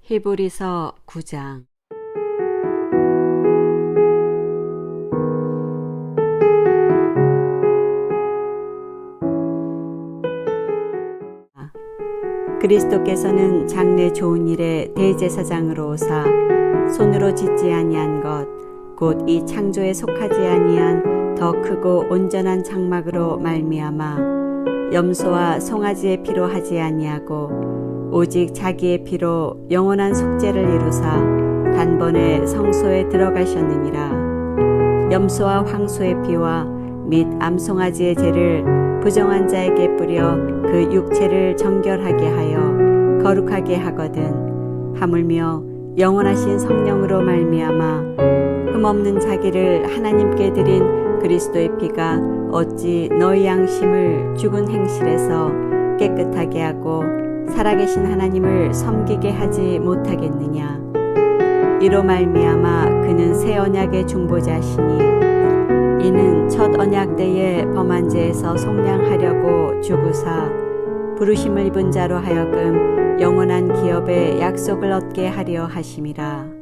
히브리서 9장. 그리스도께서는 장래 좋은 일에 대제사장으로 오사 손으로 짓지 아니한 것 곧 이 창조에 속하지 아니한 더 크고 온전한 장막으로 말미암아 염소와 송아지의 피로 하지 아니하고 오직 자기의 피로 영원한 속죄를 이루사 단번에 성소에 들어가셨느니라. 염소와 황소의 피와 및 암송아지의 죄를 부정한 자에게 뿌려 그 육체를 정결하게 하여 거룩하게 하거든 하물며 영원하신 성령으로 말미암아 흠없는 자기를 하나님께 드린 그리스도의 피가 어찌 너희 양심을 죽은 행실에서 깨끗하게 하고 살아계신 하나님을 섬기게 하지 못하겠느냐. 이로 말미암아 그는 새 언약의 중보자시니 이는 첫 언약 때에 범한 죄에서 속량하려고 죽으사 부르심을 입은 자로 하여금 영원한 기업의 약속을 얻게 하려 하심이라.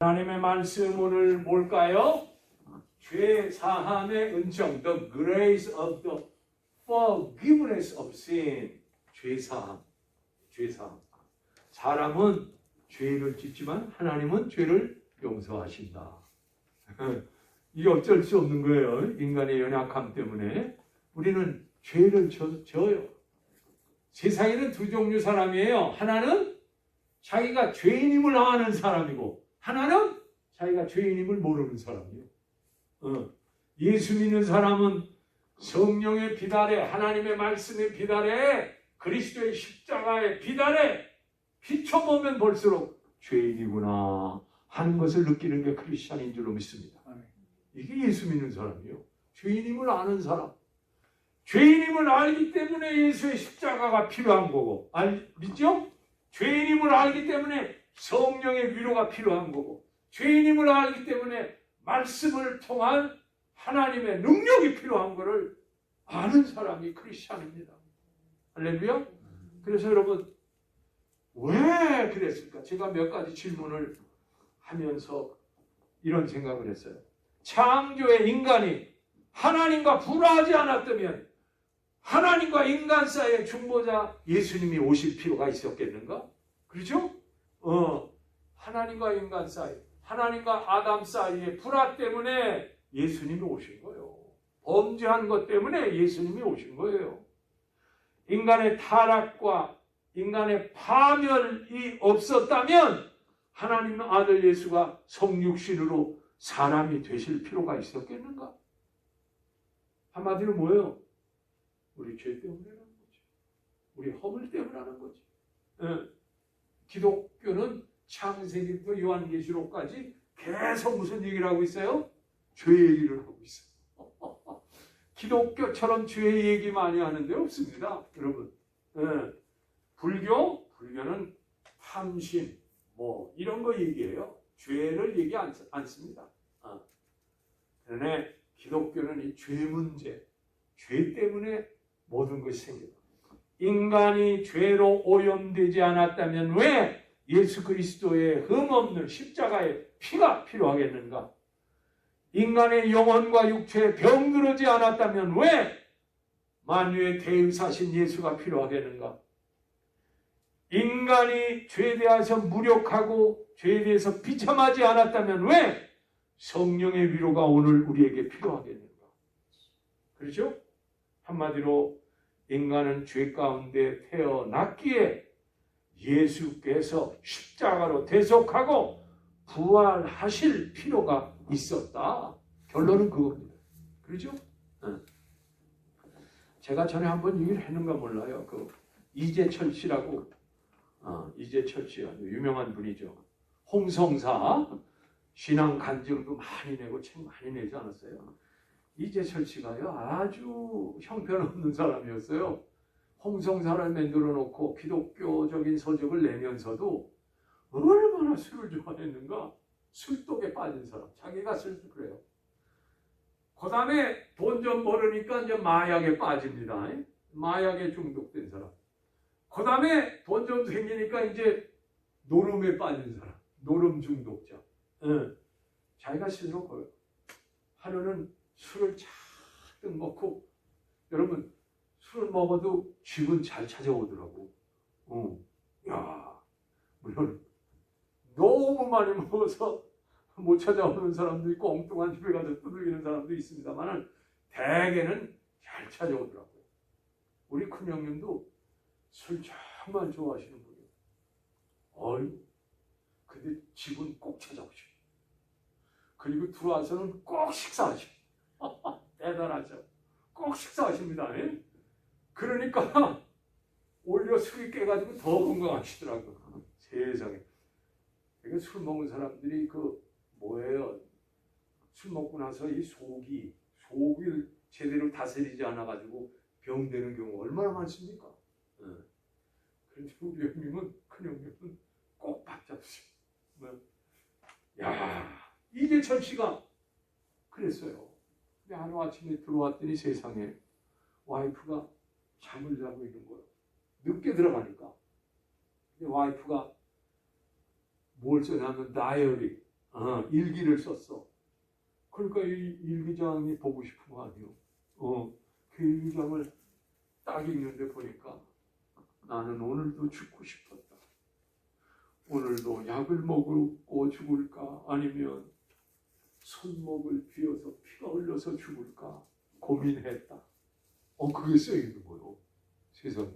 하나님의 말씀 오늘 뭘까요? 죄 사함의 은총, the grace of the forgiveness of sin. 죄 사함. 사람은 죄를 짓지만 하나님은 죄를 용서하신다. 이게 어쩔 수 없는 거예요. 인간의 연약함 때문에 우리는 죄를 져요. 세상에는 두 종류 사람이에요. 하나는 자기가 죄인임을 아는 사람이고 하나는 자기가 죄인임을 모르는 사람이에요. 예수 믿는 사람은 성령의 비달에, 하나님의 말씀의 비달에, 그리스도의 십자가의 비달에 비춰보면 볼수록 죄인이구나 하는 것을 느끼는 게 크리스찬인 줄로 믿습니다. 이게 예수 믿는 사람이에요. 죄인임을 아는 사람. 죄인임을 알기 때문에 예수의 십자가가 필요한 거고, 믿죠? 죄인임을 알기 때문에 성령의 위로가 필요한 거고, 죄인임을 알기 때문에 말씀을 통한 하나님의 능력이 필요한 것을 아는 사람이 크리스찬입니다. 할렐루야. 그래서 여러분, 왜 그랬을까? 제가 몇 가지 질문을 하면서 이런 생각을 했어요. 창조의 인간이 하나님과 불화하지 않았다면 하나님과 인간 사이의 중보자 예수님이 오실 필요가 있었겠는가? 그렇죠? 하나님과 인간 사이, 하나님과 아담 사이의 불화 때문에 예수님이 오신 거예요. 범죄한 것 때문에 예수님이 오신 거예요. 인간의 타락과 인간의 파멸이 없었다면 하나님 아들 예수가 성육신으로 사람이 되실 필요가 있었겠는가? 한마디로 뭐예요? 우리 죄 때문에 하는 거지. 우리 허물 때문에 하는 거지. 기독교는 창세기부터 요한계시록까지 계속 무슨 얘기를 하고 있어요? 죄 얘기를 하고 있어요. 기독교처럼 죄 얘기 많이 하는 데 없습니다. 여러분. 불교는 탐심, 이런 거 얘기해요. 죄를 얘기 않습니다. 그런데 기독교는 이 죄 문제, 죄 때문에 모든 것이 생깁니다. 인간이 죄로 오염되지 않았다면 왜 예수 그리스도의 흠없는 십자가의 피가 필요하겠는가? 인간의 영혼과 육체에 병들지 않았다면 왜 만유의 대의사신 예수가 필요하겠는가? 인간이 죄에 대해서 무력하고 죄에 대해서 비참하지 않았다면 왜 성령의 위로가 오늘 우리에게 필요하겠는가? 그렇죠? 한마디로 인간은 죄 가운데 태어났기에 예수께서 십자가로 대속하고 부활하실 필요가 있었다. 결론은 그겁니다. 그렇죠? 제가 전에 한번 얘기를 했는가 몰라요. 이재철 씨라고, 이재철 씨 아주 유명한 분이죠. 홍성사 신앙 간증도 많이 내고 책 많이 내지 않았어요? 이재철 씨가요 아주 형편없는 사람이었어요. 홍성사를 만들어 놓고 기독교적인 서적을 내면서도 얼마나 술을 좋아했는가. 술독에 빠진 사람. 자기가 그래요. 그 다음에 돈 좀 벌으니까 이제 마약에 빠집니다. 마약에 중독된 사람. 그 다음에 돈 좀 생기니까 이제 노름에 빠진 사람, 노름 중독자. 예. 자기가 스스로 거요. 하루는 술을 잔뜩 먹고, 여러분, 술을 먹어도 집은 잘 찾아오더라고. 야, 물론, 너무 많이 먹어서 못 찾아오는 사람도 있고, 엉뚱한 집에 가서 두들기는 사람도 있습니다만, 대개는 잘 찾아오더라고요. 우리 큰형님도 술 정말 좋아하시는 분이에요. 근데 집은 꼭 찾아오시고, 그리고 들어와서는 꼭 식사하시고, 대단하죠. 꼭 식사하십니다. 예? 그러니까 오히려 술이 깨가지고 더 건강하시더라고요. 세상에. 그러니까 술 먹은 사람들이 뭐예요? 술 먹고 나서 이 속을 제대로 다스리지 않아가지고 병되는 경우 얼마나 많습니까? 예. 그런데 우리 형님은, 큰 형님은 꼭 밥 잡수시고. 야, 이재철 씨가 그랬어요. 근데 하루아침에 들어왔더니 세상에 와이프가 잠을 자고 있는 거예요. 늦게 들어가니까. 근데 와이프가 뭘 써냐면 다이어리, 일기를 썼어. 그러니까 이 일기장이 보고 싶은 거 아니에요. 그 일기장을 딱 읽는데 보니까 나는 오늘도 죽고 싶었다. 오늘도 약을 먹고 죽을까? 아니면 손목을 쥐어서 피가 흘러서 죽을까? 고민했다. 그게 써있는 거예요. 세상에.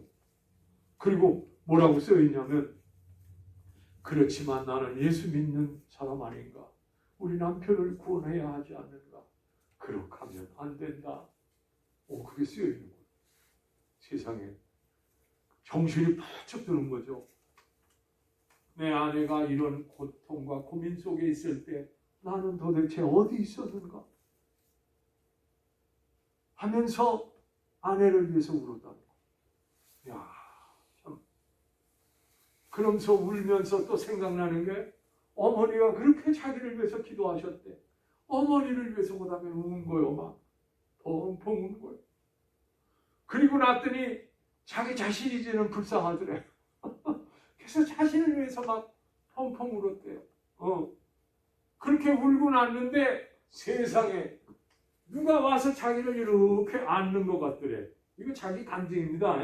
그리고 뭐라고 써있냐면, 그렇지만 나는 예수 믿는 사람 아닌가? 우리 남편을 구원해야 하지 않는가? 그렇게 하면 안 된다. 그게 쓰여있는 거예요. 세상에. 정신이 번쩍 드는 거죠. 내 아내가 이런 고통과 고민 속에 있을 때 나는 도대체 어디 있었는가? 하면서 아내를 위해서 울었다는 거. 야, 참. 그러면서 울면서 또 생각나는 게, 어머니가 그렇게 자기를 위해서 기도하셨대. 어머니를 위해서 그 다음에 우는 거요. 막 펑펑 우는 거예요. 그리고 났더니 자기 자신이 이제는 불쌍하더래. 그래서 자신을 위해서 막 펑펑 울었대요. 그렇게 울고 났는데 세상에 누가 와서 자기를 이렇게 안는 것 같더래. 이거 자기 감정입니다.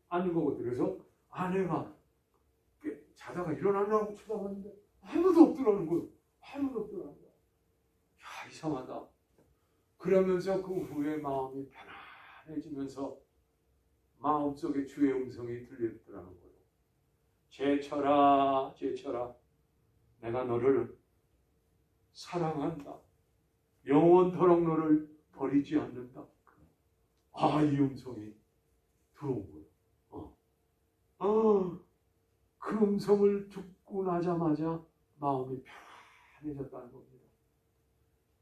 안는 것 같더래. 그래서 아내가 자다가 일어나려고 쳐다봤는데 아무도 없더라는 거예요. 아무도 없더라는 거예요. 야, 이상하다. 그러면서 그 후에 마음이 편안해지면서 마음속에 주의 음성이 들리더라는 거예요. 제철아, 제철아, 내가 너를 사랑한다. 영원토록 너를 버리지 않는다. 이 음성이 들어온 거예요. 그 음성을 듣고 나자마자 마음이 편안해졌다는 겁니다.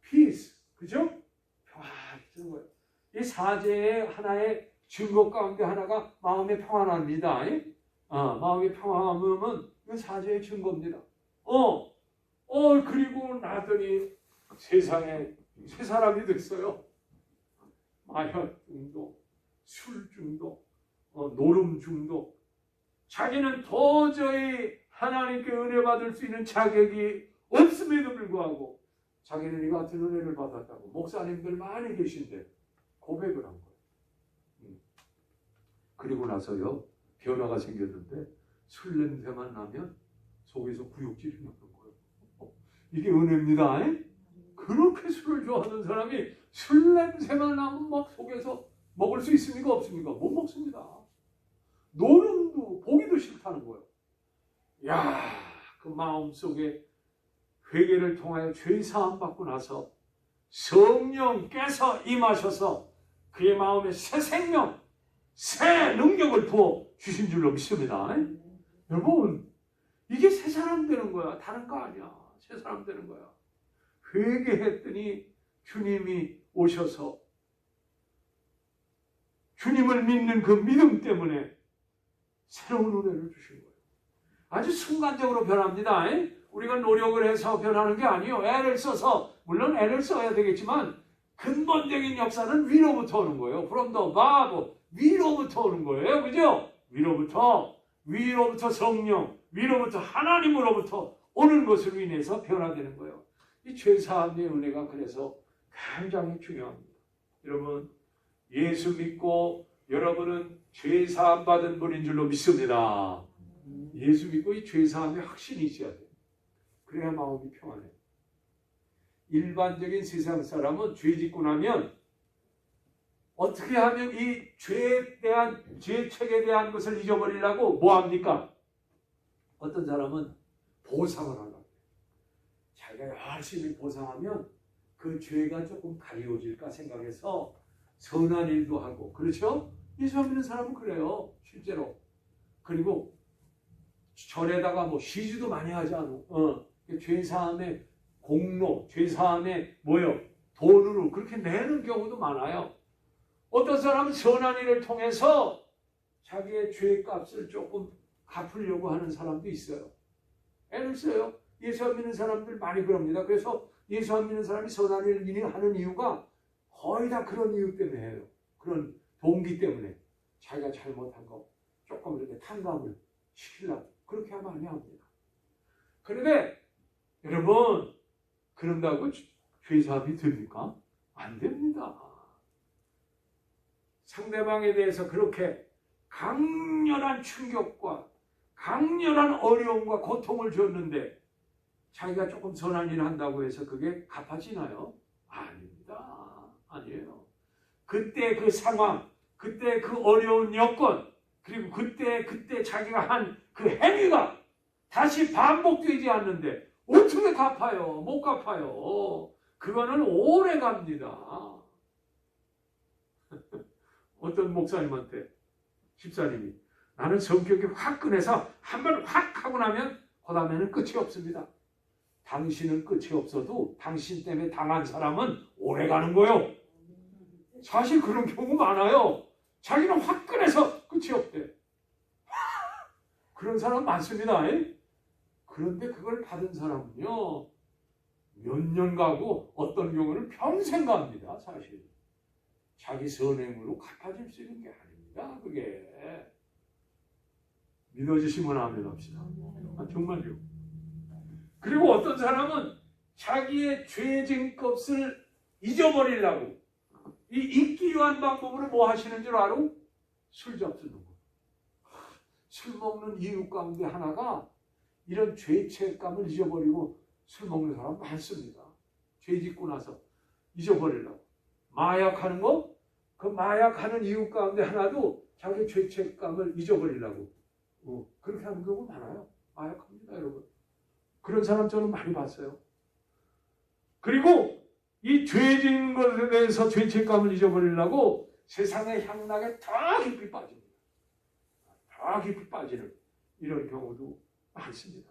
Peace, 그죠? 편안해지는 거예요. 이 사제의 하나의 증거 가운데 하나가 마음의 평안합니다. 마음의 평안함은 이 사제의 증거입니다. 그리고 나더니 세상에 새 사람이 됐어요. 마약 중독, 술 중독, 노름 중독. 자기는 도저히 하나님께 은혜 받을 수 있는 자격이 없음에도 불구하고 자기는 이 같은 은혜를 받았다고 목사님들 많이 계신데 고백을 한 거예요. 그리고 나서요 변화가 생겼는데 술 냄새만 나면 속에서 구역질이 나는 거예요. 이게 은혜입니다. 그렇게 술을 좋아하는 사람이 술 냄새만 나면 막 속에서 먹을 수 있습니까? 없습니까? 못 먹습니다. 노름도 보기도 싫다는 거예요. 야, 그 마음속에 회개를 통하여 죄 사함 받고 나서 성령께서 임하셔서 그의 마음에 새 생명, 새 능력을 부어 주신 줄로 믿습니다. 여러분, 이게 새 사람 되는 거야. 다른 거 아니야. 새 사람 되는 거야. 회개했더니 주님이 오셔서 주님을 믿는 그 믿음 때문에 새로운 은혜를 주신 거예요. 아주 순간적으로 변합니다. 우리가 노력을 해서 변하는 게 아니에요. 애를 써서, 물론 애를 써야 되겠지만 근본적인 역사는 위로부터 오는 거예요. From the above, 위로부터 오는 거예요. 그죠? 위로부터 위로부터 성령, 위로부터 하나님으로부터 오는 것으로 인해서 변화되는 거예요. 이 죄사함의 은혜가 그래서 굉장히 중요합니다. 여러분, 예수 믿고 여러분은 죄사함 받은 분인 줄로 믿습니다. 예수 믿고 이 죄사함의 확신이 있어야 돼요. 그래야 마음이 평안해요. 일반적인 세상 사람은 죄 짓고 나면 어떻게 하면 이 죄에 대한, 죄책에 대한 것을 잊어버리려고 뭐 합니까? 어떤 사람은 보상을 하려고. 자기가 열심히 보상하면 그 죄가 조금 가려워질까 생각해서 선한 일도 하고, 그렇죠? 예수 믿는 사람은 그래요, 실제로. 그리고 절에다가 뭐 시주도 많이 하지 않아. 죄사함의 공로, 죄사함의 뭐요? 돈으로 그렇게 내는 경우도 많아요. 어떤 사람은 선한 일을 통해서 자기의 죄값을 조금 갚으려고 하는 사람도 있어요. 애를 써요. 예수 안 믿는 사람들 많이 그럽니다. 그래서 예수 안 믿는 사람이 선한 일을 하는 이유가 거의 다 그런 이유 때문에 해요. 그런 동기 때문에. 자기가 잘못한 거 조금 이렇게 탕감을 시키려고 그렇게 많이 합니다. 그런데 여러분, 그런다고 죄사함이 됩니까? 안 됩니다. 상대방에 대해서 그렇게 강렬한 충격과 강렬한 어려움과 고통을 줬는데 자기가 조금 선한 일을 한다고 해서 그게 갚아지나요? 아닙니다. 아니에요. 그때 그 상황, 그때 그 어려운 여건, 그리고 그때 자기가 한 그 행위가 다시 반복되지 않는데 어떻게 갚아요? 못 갚아요. 그거는 오래 갑니다. 어떤 목사님한테 집사님이 나는 성격이 화끈해서 한번 확 하고 나면 그 다음에는 끝이 없습니다. 당신은 끝이 없어도 당신 때문에 당한 사람은 오래 가는 거예요. 사실 그런 경우 많아요. 자기는 화끈해서 끝이 없대. 그런 사람 많습니다. 그런데 그걸 받은 사람은요, 몇 년 가고 어떤 경우는 평생 갑니다. 사실 자기 선행으로 갚아질 수 있는 게 아닙니다. 그게 믿어지시면 아멘 합시다. 정말요. 그리고 어떤 사람은 자기의 죄진 값을 잊어버리려고 이 잊기 위한 방법으로 뭐 하시는 줄 알아? 술 잡수는 거. 술 먹는 이유 가운데 하나가 이런 죄책감을 잊어버리고 술 먹는 사람 많습니다. 죄 짓고 나서 잊어버리려고. 마약하는 거? 그 마약하는 이유 가운데 하나도 자기 죄책감을 잊어버리려고. 그렇게 하는 경우가 많아요. 마약합니다, 여러분. 그런 사람 저는 많이 봤어요. 그리고 이 죄진 것에 대해서 죄책감을 잊어버리려고 세상의 향락에 더 깊이 빠집니다. 더 깊이 빠지는 이런 경우도 많습니다.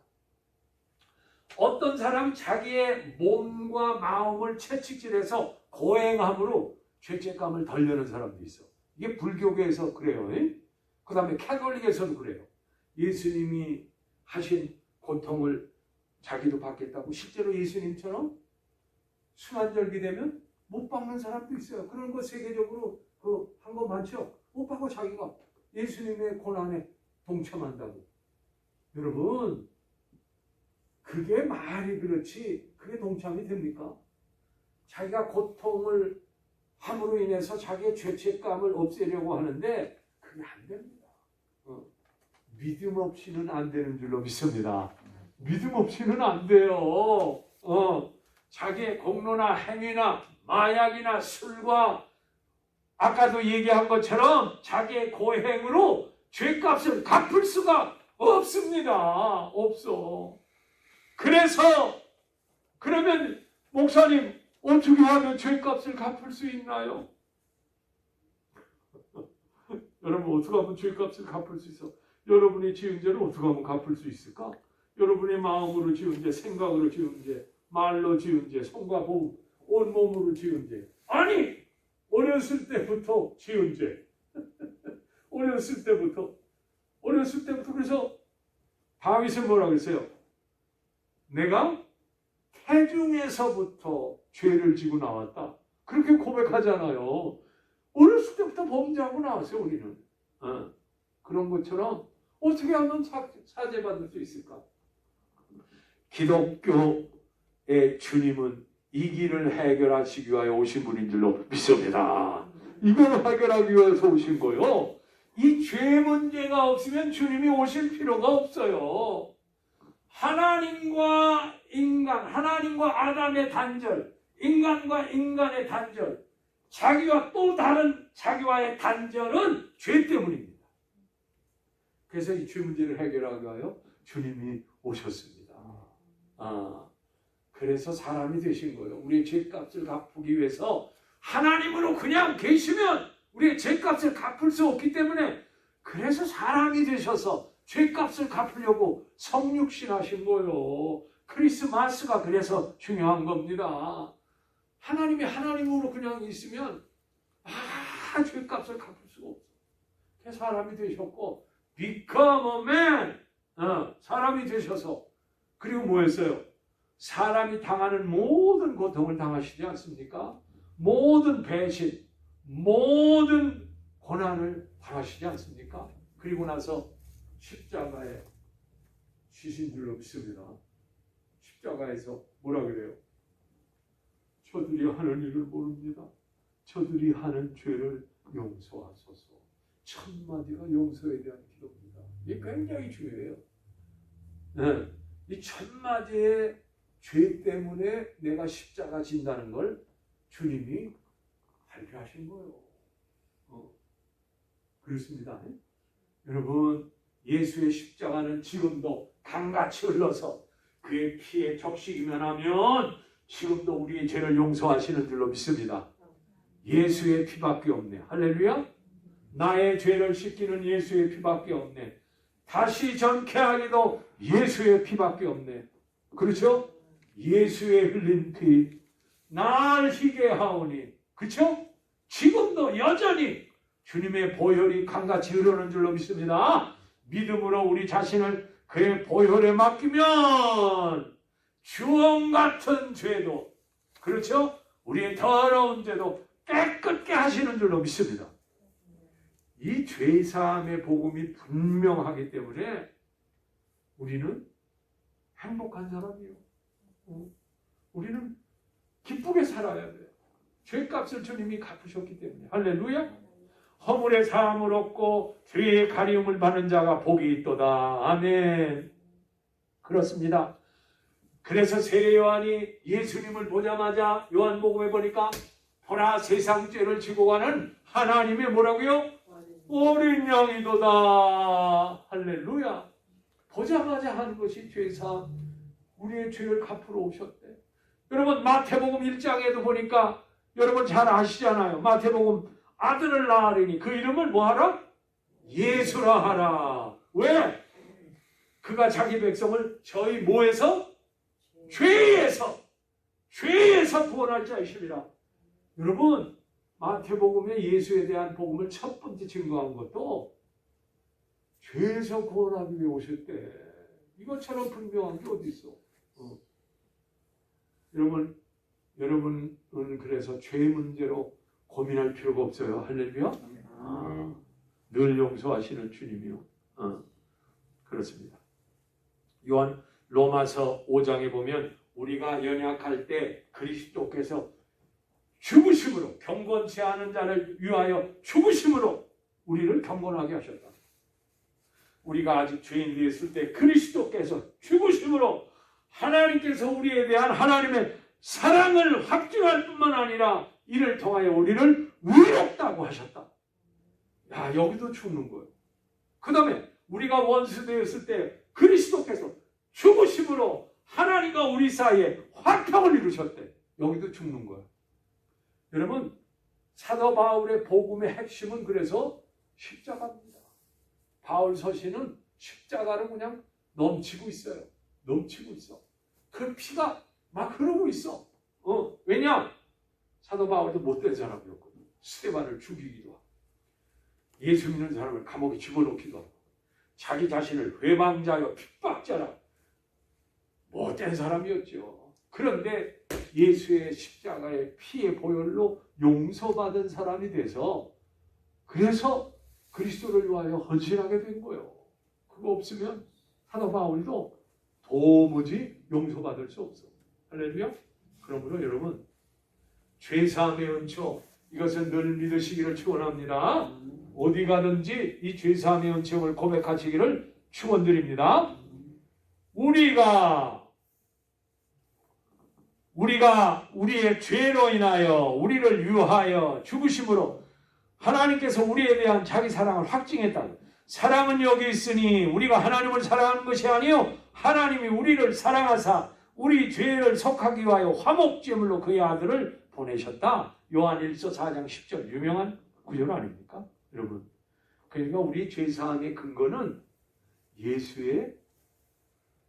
어떤 사람 자기의 몸과 마음을 채찍질해서 고행함으로 죄책감을 덜려는 사람도 있어. 이게 불교계에서 그래요. 그 다음에 캐톨릭에서도 그래요. 예수님이 하신 고통을 자기도 받겠다고 실제로 예수님처럼 순환절기 되면 못 받는 사람도 있어요. 그런 거 세계적으로 한 거 많죠. 못 받고 자기가 예수님의 고난에 동참한다고. 여러분, 그게 말이 그렇지 그게 동참이 됩니까? 자기가 고통을 함으로 인해서 자기의 죄책감을 없애려고 하는데 그게 안 됩니다. 믿음 없이는 안 되는 줄로 믿습니다. 믿음 없이는 안 돼요. 자기의 공로나 행위나 마약이나 술과 아까도 얘기한 것처럼 자기의 고행으로 죄값을 갚을 수가 없습니다. 없어. 그래서 그러면 목사님 어떻게 하면 죄값을 갚을 수 있나요? 여러분 어떻게 하면 죄값을 갚을 수 있어? 여러분이 지은 죄를 어떻게 하면 갚을 수 있을까? 여러분의 마음으로 지은 죄, 생각으로 지은 죄, 말로 지은 죄, 손과 온 몸으로 지은 죄. 아니! 어렸을 때부터 지은 죄. 어렸을 때부터 그래서 다윗은 뭐라고 했어요? 내가 태중에서부터 죄를 지고 나왔다. 그렇게 고백하잖아요. 어렸을 때부터 범죄하고 나왔어요, 우리는. 그런 것처럼 어떻게 하면 사죄받을 수 있을까? 기독교의 주님은 이 길을 해결하시기 위하여 오신 분인 줄로 믿습니다. 이걸 해결하기 위해서 오신 거요. 이 죄 문제가 없으면 주님이 오실 필요가 없어요. 하나님과 인간, 하나님과 아담의 단절, 인간과 인간의 단절, 자기와 또 다른 자기와의 단절은 죄 때문입니다. 그래서 이 죄 문제를 해결하기 위하여 주님이 오셨습니다. 그래서 사람이 되신 거예요. 우리의 죄값을 갚기 위해서 하나님으로 그냥 계시면 우리의 죄값을 갚을 수 없기 때문에 그래서 사람이 되셔서 죄값을 갚으려고 성육신 하신 거예요. 크리스마스가 그래서 중요한 겁니다. 하나님이 하나님으로 그냥 있으면 죄값을 갚을 수가 없어. 그래서 사람이 되셨고 become a man, 사람이 되셔서 그리고 뭐 했어요? 사람이 당하는 모든 고통을 당하시지 않습니까? 모든 배신, 모든 고난을 당하시지 않습니까? 그리고 나서 십자가에 지신 줄로 믿습니다. 십자가에서 뭐라 그래요? 저들이 하는 일을 모릅니다. 저들이 하는 죄를 용서하소서. 첫 마디가 용서에 대한 기도입니다. 이게 굉장히 중요해요. 네. 이 첫 마디의 죄 때문에 내가 십자가 진다는 걸 주님이 발표하신 거예요. 그렇습니다. 여러분, 예수의 십자가는 지금도 강같이 흘러서 그의 피에 적시기만 하면 지금도 우리의 죄를 용서하시는 줄로 믿습니다. 예수의 피밖에 없네. 할렐루야. 나의 죄를 씻기는 예수의 피밖에 없네. 다시 정케하기도 예수의 피밖에 없네. 그렇죠? 예수의 흘린 피 날 희게 하오니. 그렇죠? 지금도 여전히 주님의 보혈이 강같이 흐르는 줄로 믿습니다. 믿음으로 우리 자신을 그의 보혈에 맡기면 주홍 같은 죄도, 그렇죠? 우리의 더러운 죄도 깨끗게 하시는 줄로 믿습니다. 이 죄사함의 복음이 분명하기 때문에 우리는 행복한 사람이에요. 우리는 기쁘게 살아야 돼요. 죄값을 주님이 갚으셨기 때문에. 할렐루야. 허물의 사함을 얻고 죄의 가리움을 받는 자가 복이 있도다. 아멘. 그렇습니다. 그래서 세례 요한이 예수님을 보자마자 요한복음에 보니까 보라 세상 죄를 지고 가는 하나님의 뭐라고요? 어린 양이도다. 할렐루야. 보자마자 하는 것이 죄사함. 우리의 죄를 갚으러 오셨대. 여러분 마태복음 1장에도 보니까 여러분 잘 아시잖아요. 마태복음 아들을 낳으리니 그 이름을 뭐하라? 예수라 하라. 왜? 그가 자기 백성을 저희 뭐에서? 죄에서 구원할 자이시리라. 여러분 마태복음에 예수에 대한 복음을 첫 번째 증거한 것도 죄에서 구원하기 위해 오셨대. 이것처럼 분명한 게 어디 있어? 여러분은 그래서 죄 문제로 고민할 필요가 없어요. 할렐루야. 늘 용서하시는 주님이요. 그렇습니다. 요한 로마서 5장에 보면 우리가 연약할 때 그리스도께서 죽으심으로, 경건치 않은 자를 위하여 죽으심으로 우리를 경건하게 하셨다. 우리가 아직 죄인이 있을 때 그리스도께서 죽으심으로 하나님께서 우리에 대한 하나님의 사랑을 확증할 뿐만 아니라 이를 통하여 우리를 의롭다고 하셨다. 야, 여기도 죽는 거예요. 그 다음에 우리가 원수 되었을 때 그리스도께서 죽으심으로 하나님과 우리 사이에 화평을 이루셨대. 여기도 죽는 거예요. 여러분, 사도 바울의 복음의 핵심은 그래서 십자가입니다. 바울 서신은 십자가를 그냥 넘치고 있어요. 넘치고 있어. 그 피가 막 흐르고 있어. 왜냐? 사도 바울도 못된 사람이었거든. 스데반을 죽이기도 하고 예수 믿는 사람을 감옥에 집어넣기도 하고 자기 자신을 회방자여 핍박자라 못된 사람이었죠. 그런데 예수의 십자가의 피의 보혈로 용서받은 사람이 돼서 그래서 그리스도를 위하여 헌신하게 된 거예요. 그거 없으면 사도 바울도 도무지 용서받을 수 없어. 할렐루야. 그러므로 여러분 죄사함의 은총 이것은 늘 믿으시기를 축원합니다. 어디 가든지 이 죄사함의 은총을 고백하시기를 축원드립니다. 우리가 우리의 죄로 인하여 우리를 위하여 죽으심으로 하나님께서 우리에 대한 자기 사랑을 확증했다. 사랑은 여기 있으니 우리가 하나님을 사랑하는 것이 아니요 하나님이 우리를 사랑하사 우리 죄를 속하기 위하여 화목제물로 그의 아들을 보내셨다. 요한 1서 4장 10절 유명한 구절 아닙니까? 여러분 그러니까 우리 죄사함의 근거는 예수의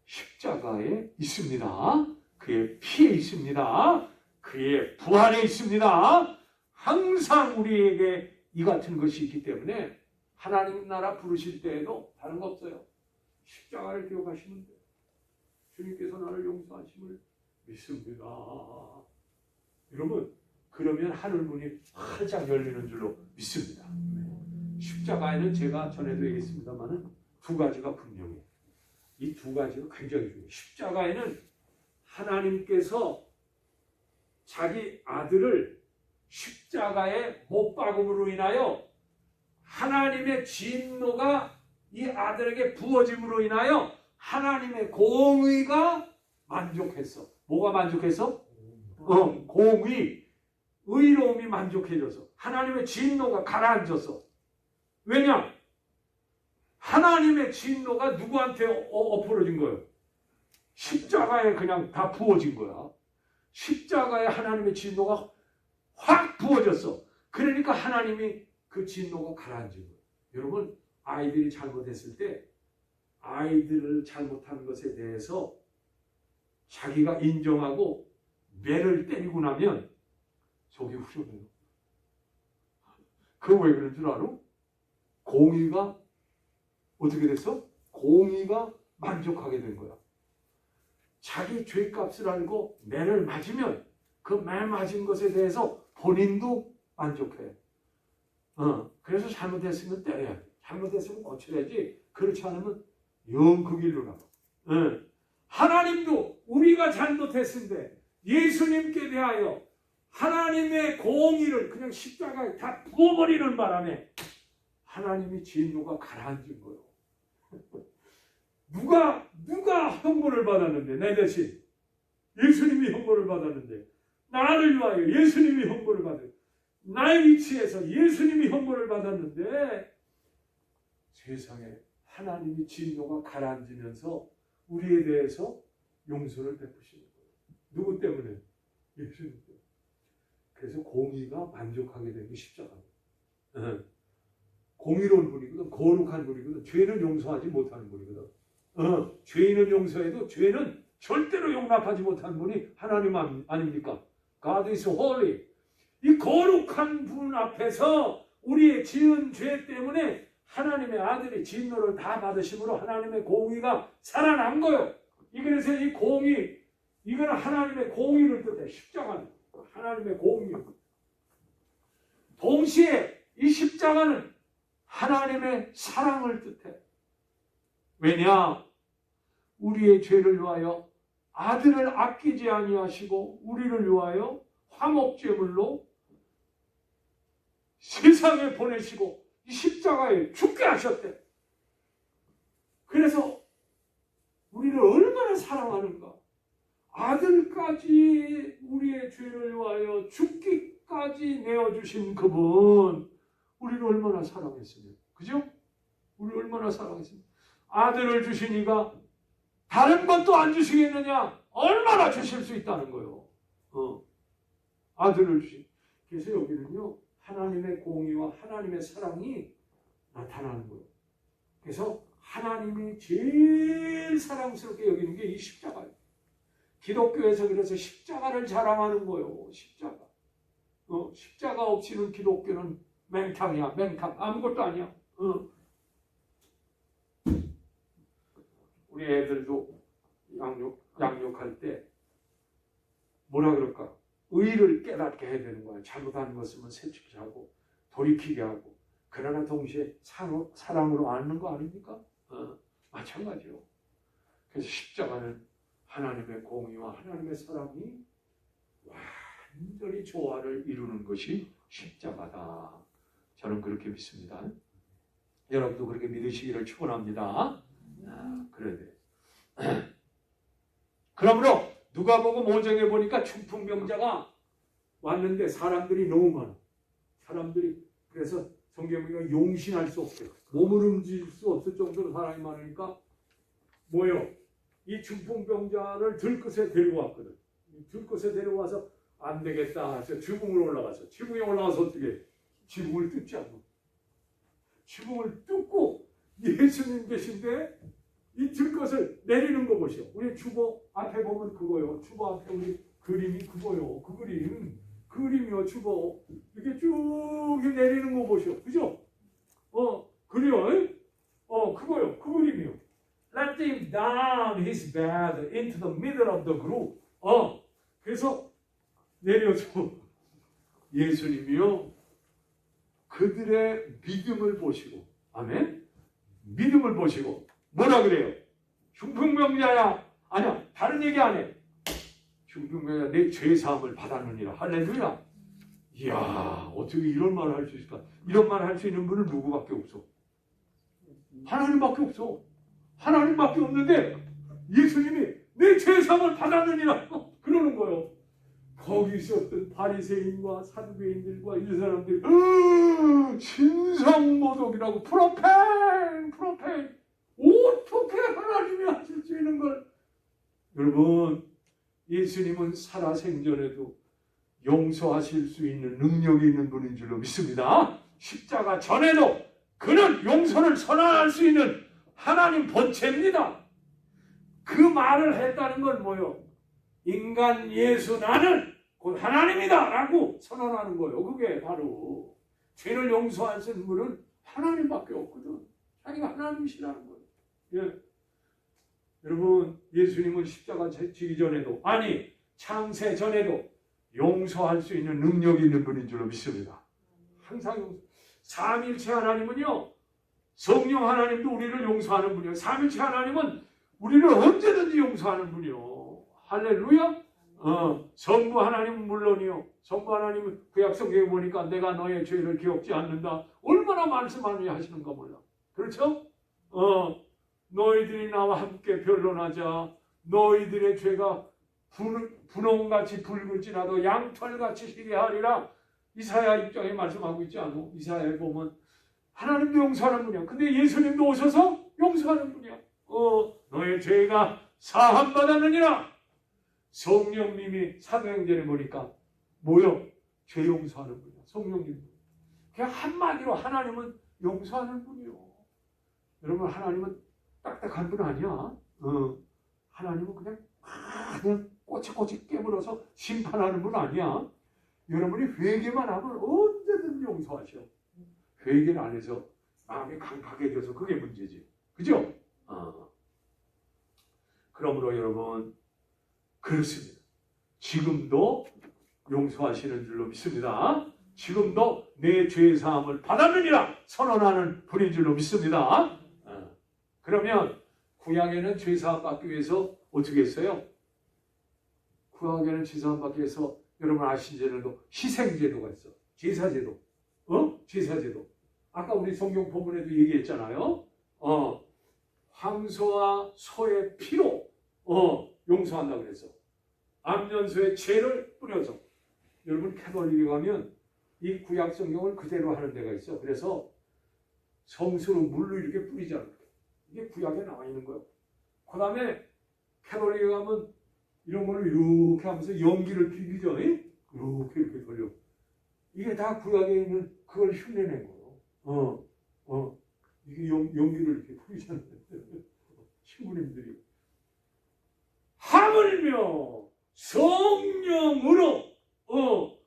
십자가에 있습니다. 그의 피에 있습니다. 그의 부활에 있습니다. 항상 우리에게 이 같은 것이 있기 때문에 하나님 나라 부르실 때에도 다른 거 없어요. 십자가를 기억하시면 돼요. 주님께서 나를 용서하심을 믿습니다. 여러분 그러면 하늘문이 활짝 열리는 줄로 믿습니다. 십자가에는 제가 전에도 얘기했습니다만 두 가지가 분명해요. 이 두 가지가 굉장히 중요해요. 십자가에는 하나님께서 자기 아들을 십자가에 못 박음으로 인하여 하나님의 진노가 이 아들에게 부어짐으로 인하여 하나님의 공의가 만족했어. 뭐가 만족했어? 공의, 의로움이 만족해져서 하나님의 진노가 가라앉아서. 왜냐? 하나님의 진노가 누구한테 엎어진 거예요? 십자가에 그냥 다 부어진 거야. 십자가에 하나님의 진노가 확 부어졌어. 그러니까 하나님이 그 진노가 가라앉은 거예요. 여러분 아이들이 잘못했을 때 아이들을 잘못한 것에 대해서 자기가 인정하고 매를 때리고 나면 속이 후련해요. 그거 왜 그런 줄 알아? 공의가 어떻게 됐어? 공의가 만족하게 된 거야. 자기 죄값을 알고 매를 맞으면 그 매 맞은 것에 대해서 본인도 만족해. 그래서 잘못했으면 때려야 돼. 잘못했으면 고쳐야지. 그렇지 않으면 영 그 길로 나가. 하나님도 우리가 잘못했는데 예수님께 대하여 하나님의 공의를 그냥 십자가에 다 부어버리는 바람에 하나님이 진노가 가라앉은 거예요. 누가 형벌을 받았는데 내 대신 예수님이 형벌을 받았는데 나를 위하여 예수님이 형벌을 받았는데 나의 위치에서 예수님이 형벌을 받았는데 세상에 하나님이 진노가 가라앉으면서 우리에 대해서 용서를 베푸시는 거예요. 누구 때문에? 예수님 때문에. 그래서 공의가 만족하게 된 게 십자가입니다. 공의로운 분이거든. 거룩한 분이거든. 죄는 용서하지 못하는 분이거든. 죄인은 용서해도 죄는 절대로 용납하지 못하는 분이 하나님 아닙니까? God is holy. 이 거룩한 분 앞에서 우리의 지은 죄 때문에 하나님의 아들이 진노를 다 받으심으로 하나님의 공의가 살아난 거예요. 그래서 이 공의, 이거는 하나님의 공의를 뜻해. 십자가는 하나님의 공의. 동시에 이 십자가는 하나님의 사랑을 뜻해. 왜냐? 우리의 죄를 위하여 아들을 아끼지 아니하시고 우리를 위하여 화목제물로 세상에 보내시고 이 십자가에 죽게 하셨대. 그래서 우리를 얼마나 사랑하는가. 아들까지 우리의 죄를 위하여 죽기까지 내어주신 그분, 우리를 얼마나 사랑했으면, 그죠? 우리 얼마나 사랑했으면. 아들을 주시니가 다른 것도 안 주시겠느냐? 얼마나 주실 수 있다는 거예요. 아들을 주시. 그래서 여기는요, 하나님의 공의와 하나님의 사랑이 나타나는 거예요. 그래서 하나님이 제일 사랑스럽게 여기는 게 이 십자가예요. 기독교에서 그래서 십자가를 자랑하는 거예요. 십자가. 십자가 없이는 기독교는 맹탕이야. 맹탕. 아무것도 아니야. 우리 애들도 양육할 때 뭐라 그럴까? 의를 깨닫게 해야 되는 거야. 잘못하는 것은 새치게 하고 돌이키게 하고, 그러나 동시에 사랑으로 안는 거 아닙니까? 마찬가지요. 그래서 십자가는 하나님의 공의와 하나님의 사랑이 완전히 조화를 이루는 것이 십자가다. 저는 그렇게 믿습니다. 여러분도 그렇게 믿으시기를 축원합니다. 그래야 돼. 그러므로 누가복음 5장에 보니까 중풍병자가 왔는데 사람들이 너무 많아. 사람들이 그래서 성경이 용신할 수 없어요. 몸을 움직일 수 없을 정도로 사람이 많으니까 뭐요? 이 중풍병자를 들것에 데리고 왔거든. 들것에 데려와서 안 되겠다 해서 지붕으로 올라가서 지붕에 올라가서 어떻게 해? 지붕을 뜯지 않고 지붕을 뜯고 예수님 계신데 이 들것을 내리는 거 보시오. 우리 주보 앞에 보면 그거요. 주보 앞에 우리 그림이 그거요. 그 그림이요. 주보 이렇게 쭉 내리는 거 보시오. 그죠? 그래요. 그거요. 그 그림이요. Let him down his bed into the middle of the group. 그래서 내려줘. 예수님이요. 그들의 믿음을 보시고, 아멘? 믿음을 보시고, 뭐라 그래요? 중풍병자야. 아니야, 다른 얘기 안 해. 중풍병자 내 죄사함을 받았느니라. 할렐루야. 이야, 어떻게 이런 말을 할 수 있을까? 이런 말을 할 수 있는 분은 누구밖에 없어? 하나님밖에 없어. 하나님밖에 없는데 예수님이 내 죄사함을 받았느니라 그러는 거예요. 거기 있었던 바리새인과 사두개인들과 이 사람들이 신성모독이라고 프로펜 어떻게 하나님이 하실 수 있는 걸. 여러분, 예수님은 살아생전에도 용서하실 수 있는 능력이 있는 분인 줄로 믿습니다. 십자가 전에도 그는 용서를 선언할 수 있는 하나님 본체입니다. 그 말을 했다는 건 뭐요? 인간 예수 나는 곧 하나님이다 라고 선언하는 거예요. 그게 바로 죄를 용서할 수 있는 분은 하나님밖에 없거든. 자기가 하나님이시라는 거예요. 예. 여러분, 예수님은 십자가 지기 전에도, 아니 창세 전에도 용서할 수 있는 능력이 있는 분인 줄로 믿습니다. 항상 삼일체 하나님은요, 성령 하나님도 우리를 용서하는 분이요. 삼일체 하나님은 우리를 언제든지 용서하는 분이요. 할렐루야. 성부 하나님은 물론이요. 성부 하나님은 구약 성경에 보니까 내가 너의 죄를 기억지 않는다. 얼마나 말씀하느냐 하시는가 몰라. 그렇죠? 너희들이 나와 함께 변론하자. 너희들의 죄가 분홍같이 붉을지라도 양털같이 희게 하리라. 이사야 입장에 말씀하고 있지 않아? 이사야에 보면 하나님도 용서하는 분이야. 근데 예수님도 오셔서 용서하는 분이야. 너의 죄가 사함받았느니라. 성령님이 사도행전에 보니까 뭐요? 죄 용서하는 분이야. 성령님. 그냥 한마디로 하나님은 용서하는 분이요. 여러분, 하나님은 딱딱한 분 아니야. 하나님은 그냥 꼬치꼬치 깨물어서 심판하는 분 아니야. 여러분이 회개만 하면 언제든지 용서하셔. 회개를 안 해서 마음이 강팍해져서 그게 문제지. 그죠? 그러므로 여러분, 그렇습니다. 지금도 용서하시는 줄로 믿습니다. 지금도 내 죄사함을 받았느니라 선언하는 분인 줄로 믿습니다. 그러면 구약에는 죄사함 받기 위해서 어떻게 했어요? 구약에는 죄사함 받기 위해서 여러분 아시잖아요. 희생제도가 있어. 제사제도. 제사제도. 아까 우리 성경 본문에도 얘기했잖아요. 황소와 소의 피로 용서한다고 그랬어. 암연소의 죄를 뿌려서. 여러분 캐톨릭에 가면 이 구약 성경을 그대로 하는 데가 있어. 그래서 성수로 물로 이렇게 뿌리잖아. 이게 구약에 나와 있는 거예요. 그 다음에 캐톨릭에 가면 이런 걸로 이렇게 하면서 연기를 비비죠. 이렇게 돌려. 이게 다 구약에 있는 그걸 흉내낸 거예요. 이게 연기를 이렇게 뿌리잖아요. 신부님들이. 하물며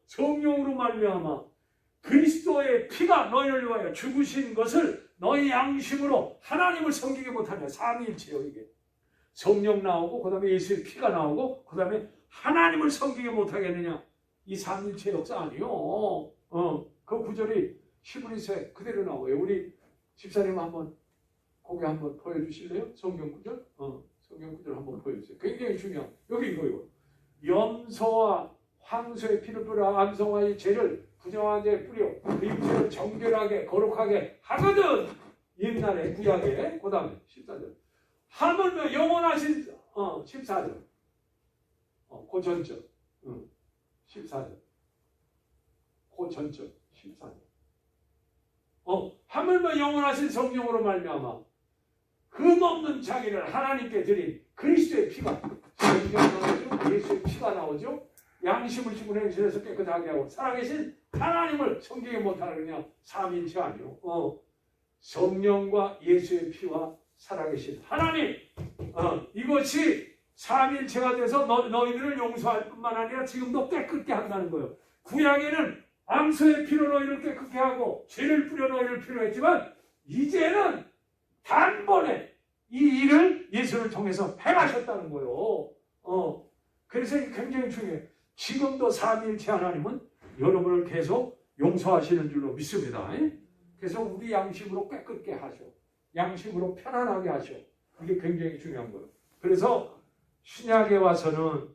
성령으로 말미암아 그리스도의 피가 너희를 위하여 죽으신 것을 너희 양심으로 하나님을 섬기게 못하냐. 삼위일체요. 이게 성령 나오고 그 다음에 예수의 피가 나오고 그 다음에 하나님을 섬기게 못하겠느냐. 이 삼위일체 역사 아니요. 그 구절이 히브리서에 그대로 나와요. 우리 집사님 한번 거기 한번 보여주실래요? 성경 구절? 성경 구절 한번 보여주세요. 굉장히 중요한. 여기 이거. 염소와 황소의 피를 뿌려 암송아의 죄를 부정한 자에 뿌려 이 죄를 정결하게 거룩하게 하거든. 옛날에 구약에 그 다음에 14절 하물며 영원하신 14절 그 전절 14절 그 전절 14절 하물며 영원하신 성령으로 말미암아 흠없는 자기를 하나님께 드린 그리스도의 피가 나오죠. 예수의 피가 나오죠. 양심을 지고 행실에서 깨끗하게 하고 살아계신 하나님을 성경에 못하는 그냥 삼위일체 아니요. 성령과 예수의 피와 살아계신 하나님 이것이 삼위일체가 돼서 너희들을 용서할 뿐만 아니라 지금도 깨끗게 한다는 거예요. 구약에는 암소의 피로 너희를 깨끗게 하고 죄를 뿌려 너희를 필요했지만 이제는 단번에 이 일을 예수를 통해서 행하셨다는 거예요. 그래서 이게 굉장히 중요해요. 지금도 삼위일체 하나님은 여러분을 계속 용서하시는 줄로 믿습니다. 그래서 우리 양심으로 깨끗게 하셔. 양심으로 편안하게 하셔. 이게 굉장히 중요한 거예요. 그래서 신약에 와서는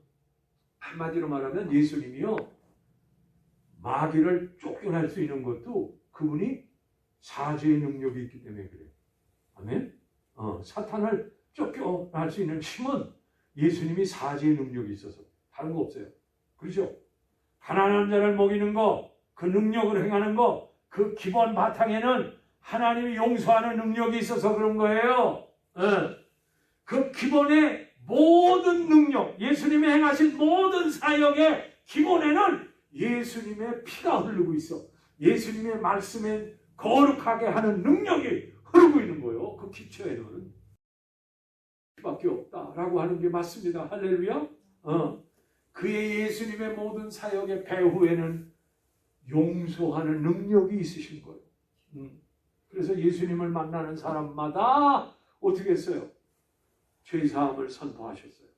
한마디로 말하면 예수님이요. 마귀를 쫓겨날 수 있는 것도 그분이 사죄의 능력이 있기 때문에 그래요. 아멘? 사탄을 쫓겨날 수 있는 힘은 예수님이 사죄의 능력이 있어서 다른 거 없어요. 그렇죠? 가난한 자를 먹이는 거, 그 능력을 행하는 거, 그 기본 바탕에는 하나님이 용서하는 능력이 있어서 그런 거예요. 그 기본의 모든 능력, 예수님이 행하신 모든 사역의 기본에는 예수님의 피가 흐르고 있어. 예수님의 말씀에 거룩하게 하는 능력이 흐르고 있는 거예요. 그 기초에는 피밖에 없다라고 하는 게 맞습니다. 할렐루야. 그의 예수님의 모든 사역의 배후에는 용서하는 능력이 있으신 거예요. 그래서 예수님을 만나는 사람마다 어떻게 했어요? 죄사함을 선포하셨어요.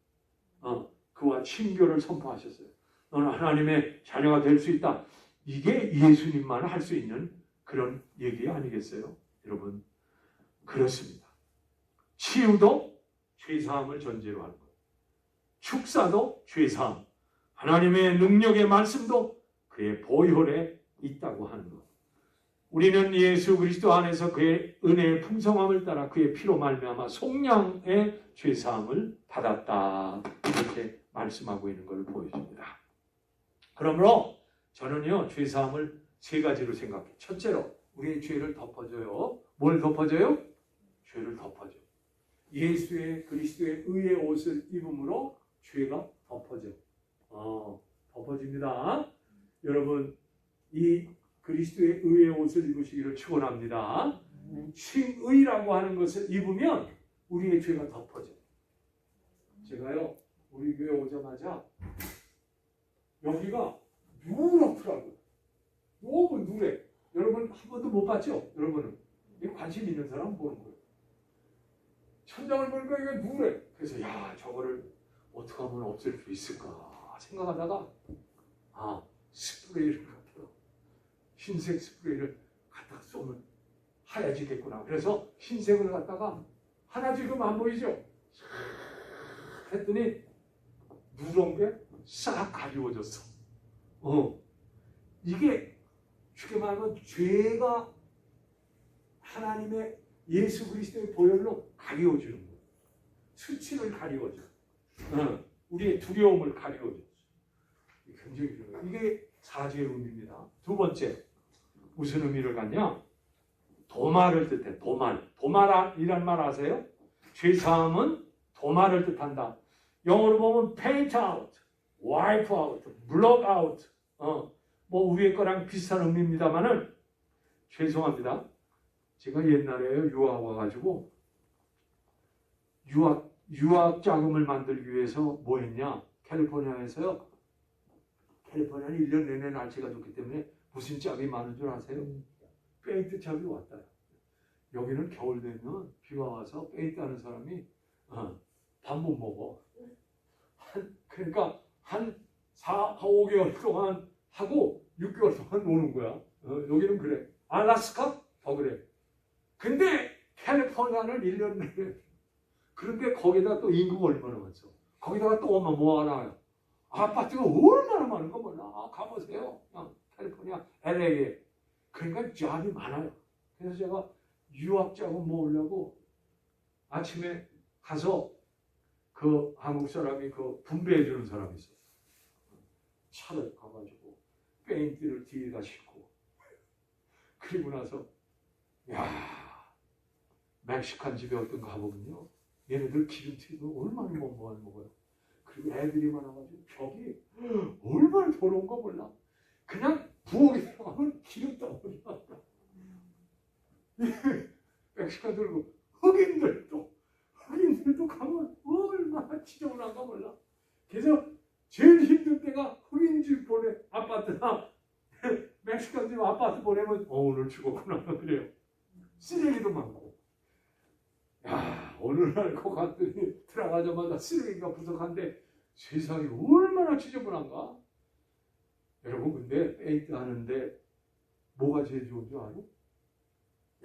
그와 친교를 선포하셨어요. 너는 하나님의 자녀가 될 수 있다. 이게 예수님만 할 수 있는 그런 얘기 아니겠어요? 여러분, 그렇습니다. 치유도 죄사함을 전제로 하는 거예요. 축사도 죄사함, 하나님의 능력의 말씀도 그의 보혈에 있다고 하는 것. 우리는 예수 그리스도 안에서 그의 은혜의 풍성함을 따라 그의 피로 말미암아 속량의 죄사함을 받았다. 이렇게 말씀하고 있는 것을 보여줍니다. 그러므로 저는요, 죄사함을 세 가지로 생각해요. 첫째로 우리의 죄를 덮어줘요. 뭘 덮어줘요? 죄를 덮어줘. 예수의 그리스도의 의의 옷을 입음으로 죄가 덮어져. 덮어집니다. 여러분, 이 그리스도의 의의 옷을 입으시기를 축원합니다. 칭의라고 하는 것을 입으면 우리의 죄가 덮어져. 제가요, 우리 교회 오자마자 여기가 누렇더라고요. 너무 누래. 여러분 한 번도 못 봤죠? 여러분은 관심 있는 사람 보는 거예요. 천장을 보니까 이게 누래. 그래서 저거를 어떻게 하면 없앨 수 있을까 생각하다가 스프레이를 갖다가 흰색 스프레이를 갖다 쏘면 하얘지겠구나. 그래서 흰색을 갖다가 하나 지금 안 보이죠? 했더니 누런 게 싹 가리워졌어. 이게 쉽게 말하면 죄가 하나님의 예수 그리스도의 보혈로 가리워주는 거예요. 수치를 가리워줘. 우리의 두려움을 가리워줘. 굉장히 중요해요. 이게 사죄의 의미입니다. 두 번째, 무슨 의미를 갖냐? 도말을 뜻해. 도말이란 말 아세요? 죄사함은 도말을 뜻한다. 영어로 보면 paint out, wipe out, block out. 뭐 우리의 거랑 비슷한 의미입니다만은 죄송합니다. 제가 옛날에 유학 와가지고 유학 자금을 만들기 위해서 뭐 했냐? 캘리포니아에서요. 캘리포니아는 1년 내내 날씨가 좋기 때문에 무슨 짭이 많은 줄 아세요? 페인트 짭이 왔다. 여기는 겨울 되면 비가 와서 페인트 하는 사람이 밥 못 먹어. 그러니까 한 5개월 동안 하고 6개월 동안 노는 거야. 여기는 그래. 알라스카? 더 그래. 근데 캘리포니아는 1년 내내. 그런데 거기다 또 인구가 얼마나 많죠. 거기다가 또 뭐 하나요? 아파트가 얼마나 많은 거 몰라. 가보세요. 캘리포니아, LA에. 그러니까 잡이 많아요. 그래서 제가 유학자고 모으려고 아침에 가서 그 한국 사람이 그 분배해 주는 사람이 있어요. 차를 가가지고 페인트를 뒤에다 싣고 그리고 나서 야 멕시칸 집에 어떤 가보면요. 얘네들 기름튀도 얼마나 많이 먹어요. 그리고 애들이 많아가지고 벽이 얼마나 더러운 거 몰라. 그냥 부엌에 들어가면 기름 덩어리야. 멕시칸들고 흑인들도 가면 얼마나 지저분한가 몰라. 그래서 제일 힘든 때가 흑인 집 보내 아파트나 멕시칸 집 아파트 보내면 오늘 죽었구나 그래요. 쓰레기도 많고. 야 어느 날 거 갔더니 들어가자마자 쓰레기가 부족한데 세상이 얼마나 지저분한가. 여러분 근데 페인트 하는데 뭐가 제일 좋은 줄 알아?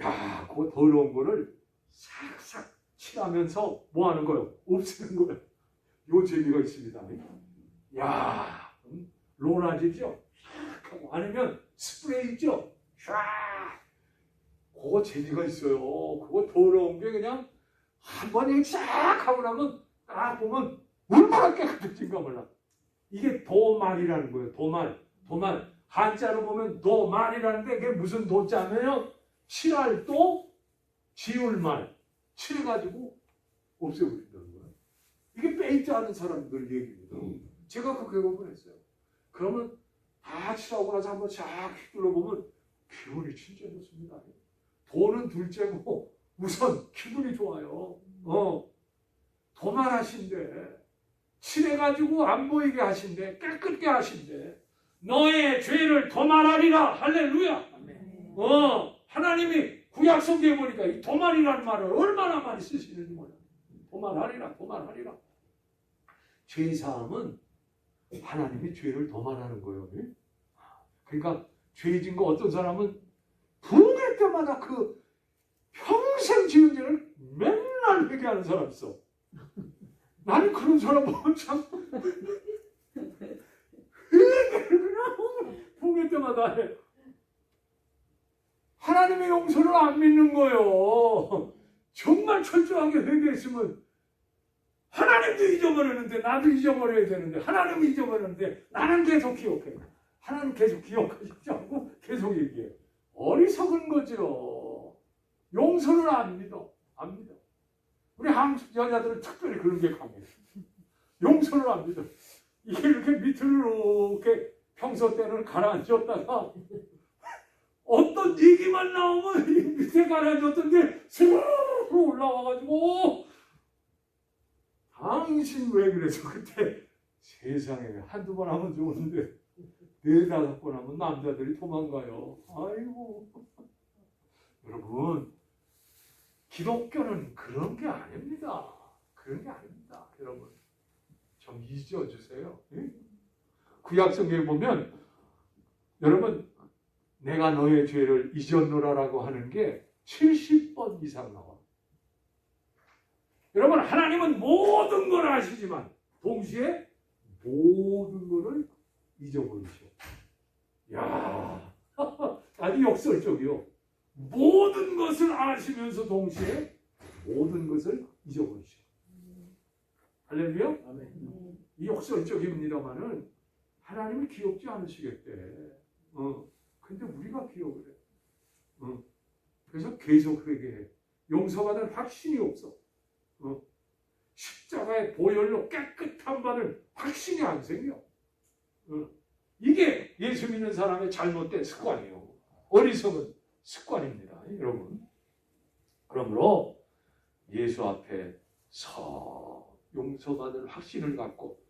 야 그거 더러운 거를 싹싹 칠하면서 뭐 하는 거예요? 없애는 거예요. 요 재미가 있습니다. 야 로라지죠? 아니면 스프레이 있죠? 샤 그거 재미가 있어요. 그거 더러운 게 그냥 한 번에 쫙 하고 나면 딱 보면 얼마나 깨끗해진가 몰라. 이게 도말이라는 거예요. 도말. 한자로 보면 도말이라는데 이게 무슨 도자면요? 칠할 도, 지울 말. 칠해가지고 없애버린다는 거예요. 이게 페인트 하는 사람들 얘기입니다. 제가 그 경험을 했어요. 그러면 다 칠하고 나서 한번 쫙 휘둘러보면 기분이 진짜 좋습니다. 돈은 둘째고 우선 기분이 좋아요. 도말하신대. 칠해가지고 안 보이게 하신대. 깨끗게 하신대. 너의 죄를 도말하리라. 할렐루야. 하나님이 구약 성경에 보니까 이 도말이라는 말을 얼마나 많이 쓰시는지 몰라요. 도말하리라. 죄사함은 하나님이 죄를 도말하는 거예요. 그러니까 죄진 거 어떤 사람은 부흥할 때마다 그 평생 지은 죄를 맨날 회개하는 사람 있어. 나는 그런 사람 보면 참 회개를 그냥 부흥할 때마다 해. 하나님의 용서를 안 믿는 거예요. 정말 철저하게 회개했으면 하나님도 잊어버렸는데 나도 잊어버려야 되는데 하나님이 잊어버렸는데 나는 계속 기억해. 하나님 계속 기억하시지 않고 계속 얘기해. 어리석은 거죠. 용서를 안 믿어. 우리 한국 여자들은 특별히 그런 게 강해요. 용서를 안 믿어. 이게 이렇게 밑으로 이렇게 평소 때는 가라앉았다가 어떤 얘기만 나오면 이 밑에 가라앉았던 게 스르르 올라와가지고 당신 왜 그래서 그때 세상에 한두 번 하면 좋은데 4-5번 하면 남자들이 도망가요. 아이고 여러분 기독교는 그런 게 아닙니다. 여러분 좀 잊어주세요. 구약 성경에 보면 여러분 내가 너의 죄를 잊었노라라고 하는 게 70번 이상 나와요. 여러분 하나님은 모든 걸 아시지만 동시에 모든 것을 잊어버리셔. 야, 아주 역설적이요. 모든 것을 아시면서 동시에 모든 것을 잊어버리셔. 할렐루야? 아멘. 이 역설적입니다만은 하나님이 기억지 않으시겠대. 근데 우리가 기억을 해. 그래서 계속 회개해. 용서받을 확신이 없어. 십자가의 보혈로 깨끗한 바는 확신이 안 생겨. 이게 예수 믿는 사람의 잘못된 습관이에요. 어리석은 습관입니다. 여러분. 그러므로 예수 앞에 서 용서받을 확신을 갖고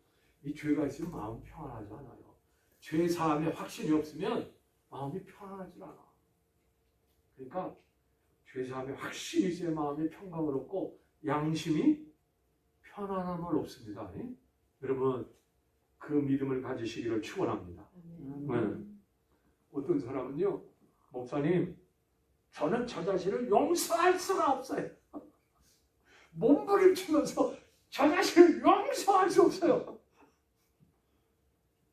이 죄가 있으면 마음 평안하지 않아요. 죄 사함에 확신이 없으면 마음이 편안하지 않아. 그러니까 죄 사함에 확신이 있어야 마음이 평강을 얻고 양심이 편안함을 얻습니다. 여러분 그 믿음을 가지시기를 축원합니다. 어떤 사람은요, 목사님 저는 저 자신을 용서할 수가 없어요. 몸부림치면서 저 자신을 용서할 수 없어요.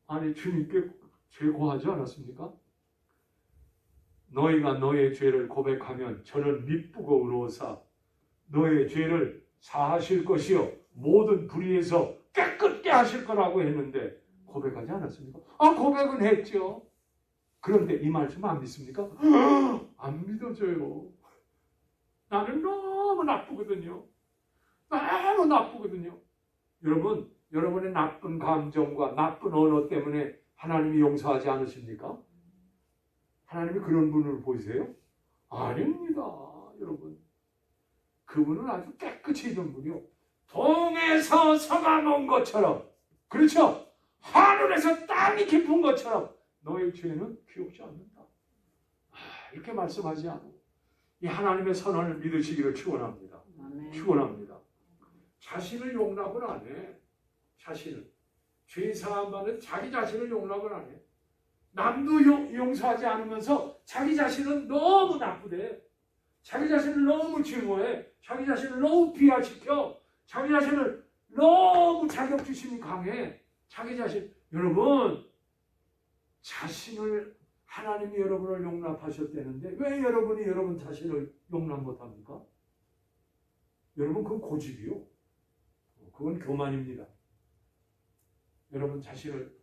아니 주님께 죄고하지 않았습니까? 너희가 너의 죄를 고백하면 저는 미쁘고 의로우사 너의 죄를 사하실 것이요 모든 불의에서 깨끗게 하실 거라고 했는데 고백하지 않았습니까? 고백은 했죠. 그런데 이 말씀 안 믿습니까? 안 믿어져요. 나는 너무 나쁘거든요. 너무 나쁘거든요. 여러분, 여러분의 나쁜 감정과 나쁜 언어 때문에 하나님이 용서하지 않으십니까? 하나님이 그런 분을 보이세요? 아닙니다. 여러분. 그분은 아주 깨끗이 있는 분이요. 동에서 서가 놓은 것처럼, 그렇죠? 하늘에서 땅이 깊은 것처럼 너의 죄는 기억지 않는다. 이렇게 말씀하지 않아요. 이 하나님의 선언을 믿으시기를 축원합니다. 축원합니다. 자신을 용납을 안 해. 자신을. 죄 사함 받은 자기 자신을 용납을 안 해. 남도 용서하지 않으면서 자기 자신은 너무 나쁘대. 자기 자신을 너무 증오해. 자기 자신을 너무 비하시켜. 자기 자신을 너무 자격지심이 강해. 자기 자신. 여러분, 자신을 하나님이 여러분을 용납하셨다는데 왜 여러분이 여러분 자신을 용납 못합니까? 여러분 그건 고집이요. 그건 교만입니다. 여러분 자신을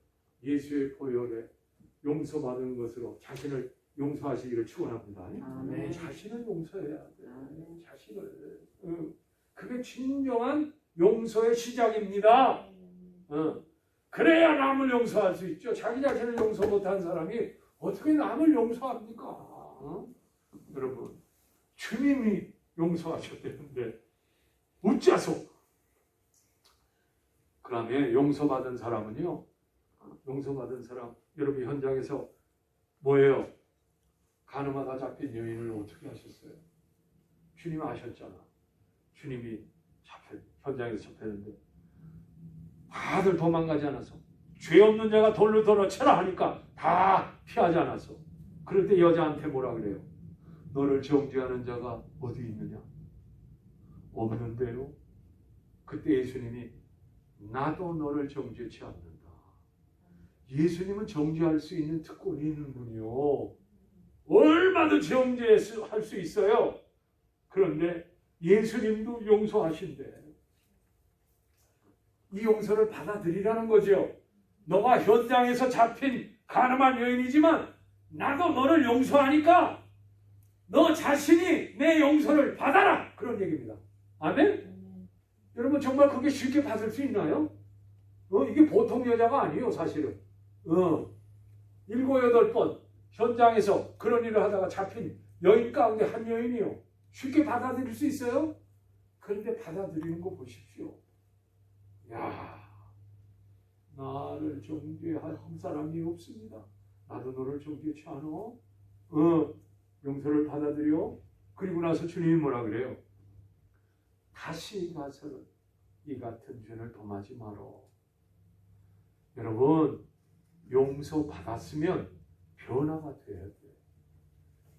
예수의 보혈에 용서받은 것으로 자신을 용서하시기를 축원합니다. 네, 자신을 용서해야 돼. 자신을. 그게 진정한 용서의 시작입니다. 그래야 남을 용서할 수 있죠. 자기 자신을 용서 못한 사람이 어떻게 남을 용서합니까? 여러분, 주님이 용서하셨다는데 어째서? 그러면 용서받은 사람은요, 용서받은 사람, 여러분 현장에서 뭐예요? 가늠하다 잡힌 여인을 어떻게 하셨어요? 주님 아셨잖아. 주님이 현장에서 잡혔는데 다들 도망가지 않았어. 죄 없는 자가 돌로 돌아 쳐라 하니까 다 피하지 않았어. 그럴 때 여자한테 뭐라 그래요? 너를 정죄하는 자가 어디 있느냐? 없는데요. 그때 예수님이 나도 너를 정죄치 않는다. 예수님은 정죄할 수 있는 특권이 있는 분이요. 얼마든지 정죄할 수 있어요. 그런데 예수님도 용서하신대. 이 용서를 받아들이라는 거죠. 너가 현장에서 잡힌 가늠한 여인이지만 나도 너를 용서하니까 너 자신이 내 용서를 받아라. 그런 얘기입니다. 아멘? 여러분 정말 그게 쉽게 받을 수 있나요? 이게 보통 여자가 아니에요 사실은. 7, 8번 현장에서 그런 일을 하다가 잡힌 여인 가운데 한 여인이요. 쉽게 받아들일 수 있어요? 그런데 받아들이는 거 보십시오. 야, 나를 정죄할 사람이 없습니다. 나도 너를 정죄치 않아. 용서를 받아들여. 그리고 나서 주님이 뭐라 그래요? 다시 가서는 이 같은 죄를 범하지 말어. 여러분, 용서 받았으면 변화가 돼야 돼.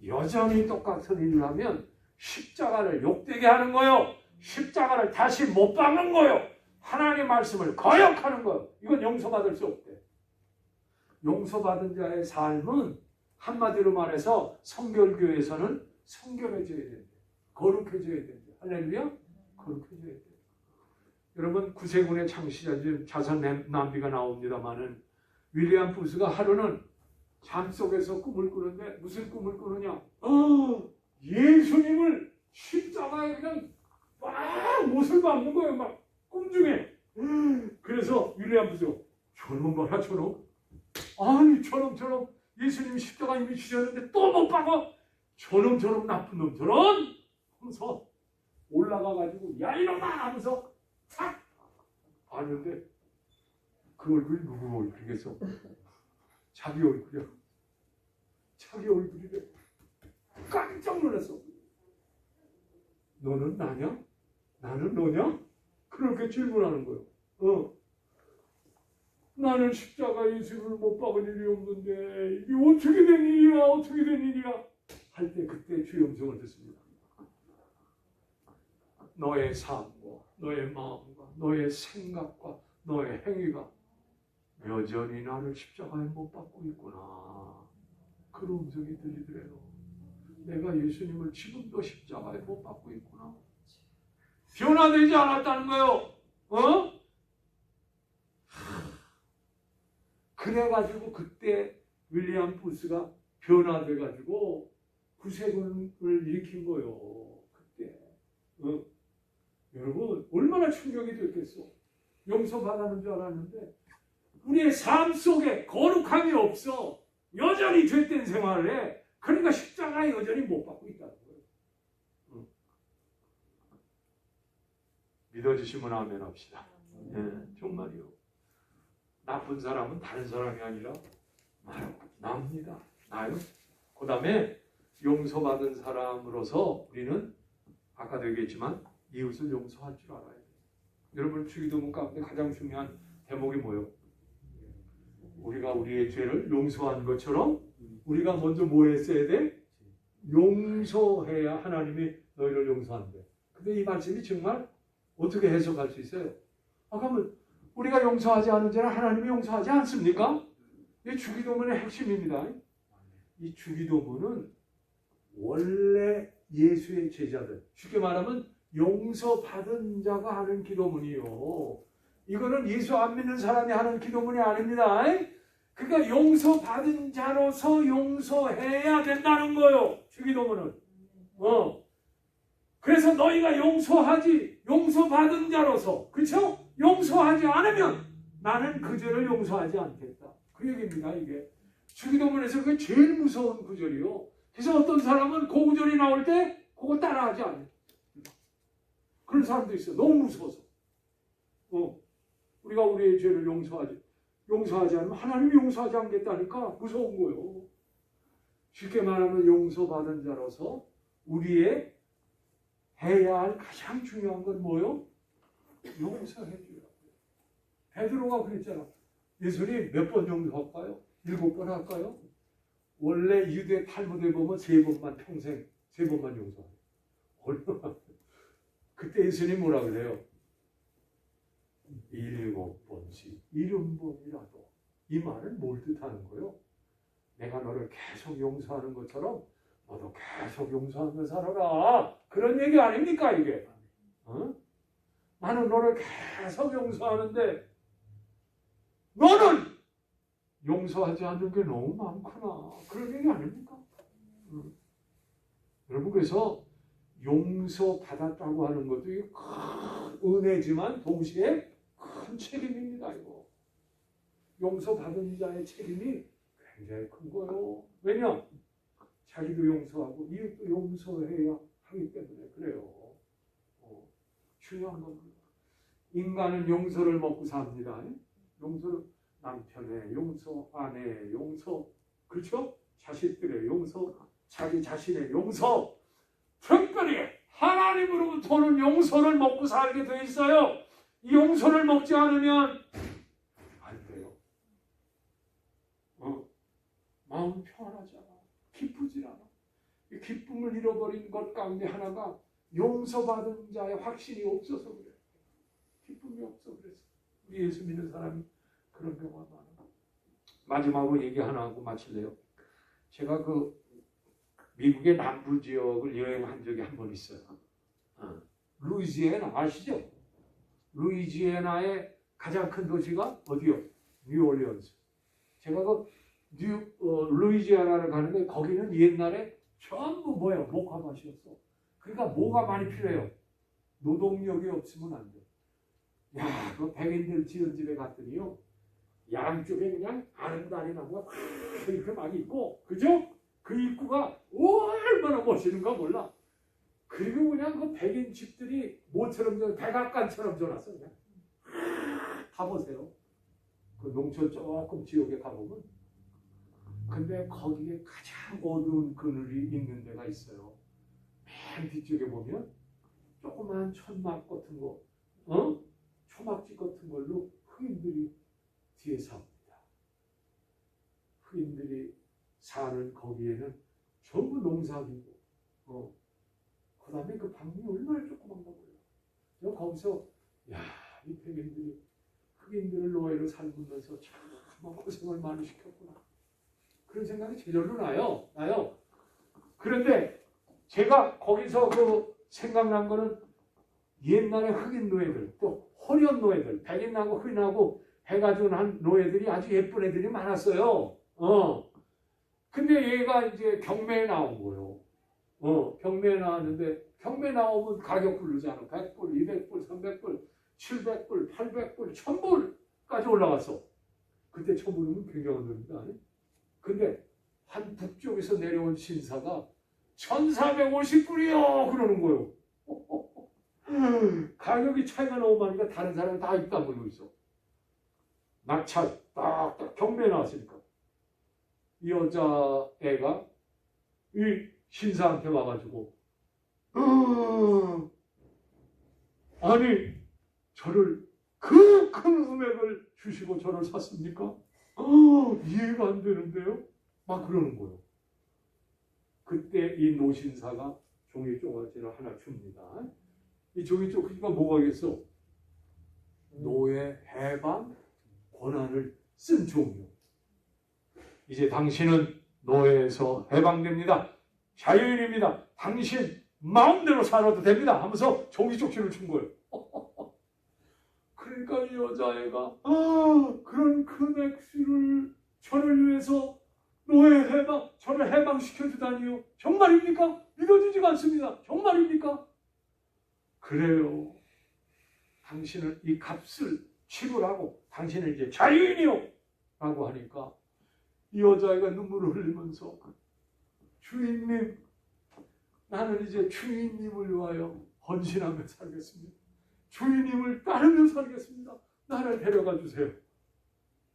여전히 똑같은 일을 하면 십자가를 욕되게 하는 거요. 십자가를 다시 못 박는 거요. 하나님의 말씀을 거역하는 거요. 이건 용서받을 수 없대. 용서받은 자의 삶은 한마디로 말해서 성결교회에서는 성결해져야 된대. 거룩해져야 된대. 할렐루야? 거룩해져야 돼. 여러분 구세군의 창시자인 자선 낭비가 나옵니다마는 윌리엄 부스가 하루는 잠 속에서 꿈을 꾸는데 무슨 꿈을 꾸느냐? 예수님을 십자가에 그냥 막 못을 박는 거예요. 막 꿈중에. 그래서 윌리엄 부스가 저놈 봐라 저놈. 아니 저놈 예수님이 십자가 이미 주셨는데 또 못 박아. 저놈 나쁜 놈 저런 하면서 올라가가지고 야 이놈아 하면서 탁 봤는데 그 얼굴이 누구 얼굴이겠어? 자기 얼굴이야. 자기 얼굴이래. 깜짝 놀랐어. 너는 나냐? 나는 너냐? 그렇게 질문하는 거예요. 나는 십자가 예수를 못 박은 일이 없는데 이게 어떻게 된 일이야? 어떻게 된 일이야? 할 때 그때 주의 음성을 듣습니다. 너의 삶과 너의 마음과 너의 생각과 너의 행위가 여전히 나를 십자가에 못 박고 있구나. 그런 음성이 들리더래요. 내가 예수님을 지금도 십자가에 못 박고 있구나. 변화되지 않았다는 거예요. 어? 그래가지고 그때 윌리엄 부스가 변화돼가지고 구세군을 일으킨 거예요. 그때. 여러분 얼마나 충격이 됐겠어. 용서받았는 줄 알았는데 우리의 삶 속에 거룩함이 없어. 여전히 죄된 생활을 해. 그러니까 십자가에 여전히 못 받고 있다는 거예요. 믿어주시면 아멘 합시다. 정말이요. 나쁜 사람은 다른 사람이 아니라 나입니다. 나요. 그 다음에 용서받은 사람으로서 우리는 아까도 얘기했지만 이웃을 용서할 줄 알아야 돼요. 여러분 주기도문 가운데 가장 중요한 대목이 뭐예요? 우리가 우리의 죄를 용서한 것처럼 우리가 먼저 뭐 했어야 돼? 용서해야 하나님이 너희를 용서한대. 근데 이 말씀이 정말 어떻게 해석할 수 있어요? 그러면 우리가 용서하지 않은 죄는 하나님이 용서하지 않습니까? 이 주기도문의 핵심입니다. 이 주기도문은 원래 예수의 제자들, 쉽게 말하면 용서받은 자가 하는 기도문이요. 이거는 예수 안 믿는 사람이 하는 기도문이 아닙니다. 그러니까 용서받은 자로서 용서해야 된다는 거예요. 주기도문은. 그래서 너희가 용서받은 자로서, 그렇죠? 용서하지 않으면 나는 그 죄를 용서하지 않겠다. 그 얘기입니다. 이게 주기도문에서 그게 제일 무서운 구절이요. 그래서 어떤 사람은 그 구절이 나올 때 그거 따라하지 않아요. 그런 사람도 있어요. 너무 무서워서. 우리가 우리의 죄를 용서하지 않으면 하나님이 용서하지 않겠다니까 무서운 거예요. 쉽게 말하면 용서받은 자로서 우리의 해야 할 가장 중요한 건 뭐예요? 용서해 줘야 돼요. 베드로가 그랬잖아. 예수님 몇 번 용서할까요? 7번 할까요? 원래 유대 탈무드에 보면 3번만 평생 3번만 용서해요. 얼마나 그때 예수님 뭐라 그래요? 7번씩 70번이라도. 이 말은 뭘 뜻하는 거예요? 내가 너를 계속 용서하는 것처럼 너도 계속 용서하며 살아라. 그런 얘기 아닙니까 이게? 나는 너를 계속 용서하는데 너는 용서하지 않는 게 너무 많구나. 그런 얘기 아닙니까? 여러분 그래서 용서받았다고 하는 것도 큰 은혜지만 동시에 큰 책임입니다. 이거. 용서받은 자의 책임이 굉장히 큰 거예요. 왜냐? 자기도 용서하고 이웃도 용서해야 하기 때문에 그래요. 중요한 겁니다. 인간은 용서를 먹고 삽니다. 용서를 남편의 용서, 아내의 용서, 그렇죠? 자식들의 용서, 자기 자신의 용서, 특별히 하나님으로부터는 용서를 먹고 살게 돼 있어요. 이 용서를 먹지 않으면 안 돼요. 마음 평안하지 않아. 기쁘지 않아. 이 기쁨을 잃어버린 것 가운데 하나가 용서받은 자의 확신이 없어서 그래. 기쁨이 없어 그래서. 우리 예수 믿는 사람이 그런 경우가 많아. 마지막으로 얘기 하나 하고 마칠래요. 제가 그 미국의 남부 지역을 여행한 적이 한 번 있어요. 루이지애나 아시죠? 루이지애나의 가장 큰 도시가 어디요? 뉴올리언스. 제가 그 루이지애나를 가는데 거기는 옛날에 전부 뭐예요? 목화밭이었어. 그러니까 뭐가 많이 필요해요? 노동력이 없으면 안 돼. 야, 그 백인들 지은 집에 갔더니요. 양쪽에 그냥 아름다리 나무가 막 이렇게 막 있고, 그죠? 그 입구가 얼마나 멋있는가 몰라. 그리고 그냥 그 백인 집들이 뭐처럼 백악관처럼 전놨어 그냥. 가보세요. 그 농촌 조금 지역에 가보면. 근데 거기에 가장 어두운 그늘이 있는 데가 있어요. 맨 뒤쪽에 보면 조그만 천막 같은 거, 초막집 같은 걸로 흑인들이 뒤에 삽니다. 흑인들이 사는 거기에는 전부 농사기고, 그 다음에 그 방이 얼마나 조그만 거 몰라. 저 거기서, 야, 이 백인들이 흑인들을 노예로 살면서 참 고생을 많이 시켰구나. 그런 생각이 저절로 나요. 그런데 제가 거기서 그 생각난 거는 옛날에 흑인 노예들, 또 호련 노예들, 백인하고 흑인하고 해가지고 한 노예들이 아주 예쁜 애들이 많았어요. 근데 얘가 이제 경매에 나온 거예요. 경매에 나왔는데, 경매 나오면 가격 부르잖아. 100불, 200불, 300불, 700불, 800불, 1000불까지 올라갔어. 그때 1000불이면 굉장한 돈입니다. 근데 한 북쪽에서 내려온 신사가 1450불이요! 그러는 거예요. 가격이 차이가 너무 많으니까 다른 사람은 다 입 다물고 있어. 낙찰, 딱 경매에 나왔으니까. 이 여자애가 이 신사한테 와가지고, 아니, 저를 그 큰 금액을 주시고 저를 샀습니까? 이해가 안 되는데요? 막 그러는 거예요. 그때 이 노신사가 종이 쪼가지를 하나 줍니다. 이 종이 쪼가지가 뭐가겠어? 노예 해방 권한을 쓴 종이요. 이제 당신은 노예에서 해방됩니다. 자유인입니다. 당신 마음대로 살아도 됩니다. 하면서 종이 쪽지를 준 거예요. 그러니까 이 여자애가 그런 큰 액수를 저를 위해서 노예 해방, 저를 해방시켜 주다니요. 정말입니까? 믿어지지가 않습니다. 정말입니까? 그래요. 당신은 이 값을 지불하고 당신은 이제 자유인이요. 라고 하니까 이 여자애가 눈물을 흘리면서 주인님, 나는 이제 주인님을 위하여 헌신하며 살겠습니다. 주인님을 따르며 살겠습니다. 나를 데려가 주세요.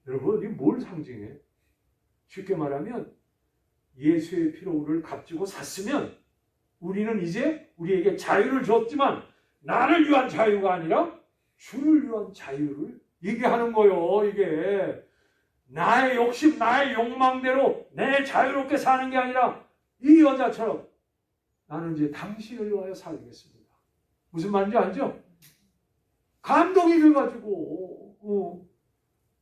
여러분, 이게 뭘 상징해? 쉽게 말하면 예수의 피로 우리를 값지고 샀으면 우리는 이제 우리에게 자유를 줬지만 나를 위한 자유가 아니라 주를 위한 자유를 얘기하는 거예요. 이게 나의 욕심, 나의 욕망대로 내 자유롭게 사는 게 아니라 이 여자처럼 나는 이제 당신을 위하여 살겠습니다. 무슨 말인지 알죠? 감동이 돼가지고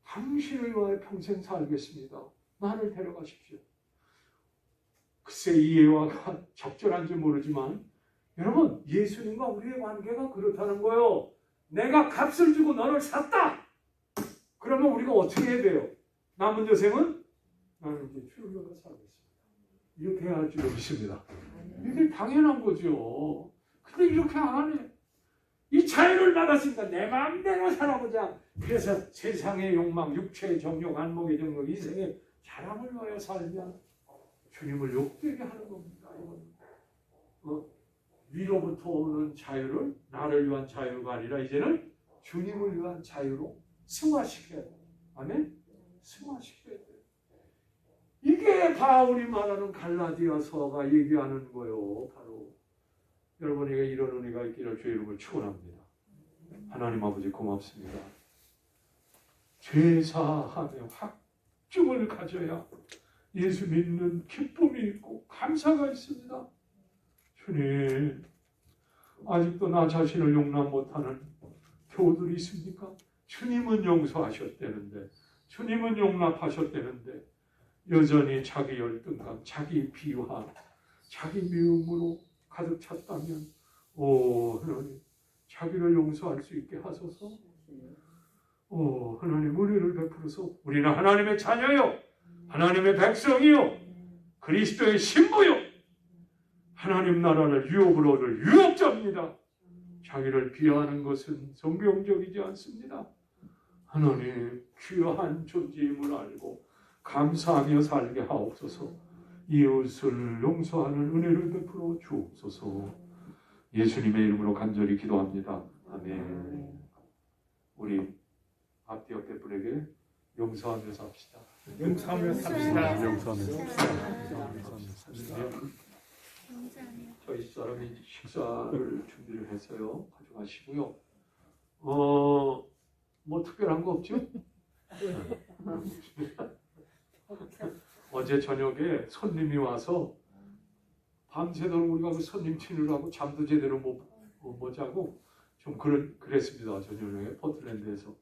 당신을 위하여 평생 살겠습니다. 나를 데려가십시오. 글쎄 이 예화가 적절한지 모르지만 여러분, 예수님과 우리의 관계가 그렇다는 거예요. 내가 값을 주고 너를 샀다. 그러면 우리가 어떻게 해야 돼요? 남은 여생은 나는 이제 주를 위하여 살겠습니다. 이렇게 할 줄 믿습니다. 이게 당연한 거죠. 근데 이렇게 안 하네. 이 자유를 받았으니까 내 마음대로 살아보자. 그래서 세상의 욕망, 육체의 정욕, 안목의 정욕, 이생의 자랑을 위하여 살면 주님을 욕되게 하는 겁니다. 위로부터 오는 자유를 나를 위한 자유가 아니라 이제는 주님을 위한 자유로 승화시켜야 돼요. 아멘? 승화시켜야 돼요. 이게 바울이 말하는 갈라디아서가 얘기하는 거예요. 바로 여러분에게 이런 은혜가 있기를 주의 이름을 축원합니다. 하나님 아버지 고맙습니다. 죄사함의 확증을 가져야 예수 믿는 기쁨이 있고 감사가 있습니다. 주님, 아직도 나 자신을 용납 못하는 교우들이 있습니까? 주님은 용서하셨다는데, 주님은 용납하셨다는데 여전히 자기 열등감, 자기 비하, 자기 미움으로 가득 찼다면 하나님, 자기를 용서할 수 있게 하소서. 하나님, 은혜를 베풀어서 우리는 하나님의 자녀요, 하나님의 백성이요, 그리스도의 신부요, 하나님 나라를 유업으로 얻을 유업자입니다. 자기를 비하하는 것은 성경적이지 않습니다. 하나님, 귀한 존재임을 알고 감사하며 살게 하옵소서. 이웃을 용서하는 은혜를 베풀어 주옵소서. 예수님의 이름으로 간절히 기도합니다. 아멘. 우리 앞뒤 옆에 분에게 용서하며 삽시다. 용서하며 삽시다. 용서하며 삽시다. 저희 사람이 식사를 준비를 했어요. 가져가시고요. 뭐 특별한 거 없죠? 어제 저녁에 손님이 와서 밤새도록 우리가 그 손님 치느라고 잠도 제대로 못 자고 좀 그랬습니다. 저녁에 포틀랜드에서.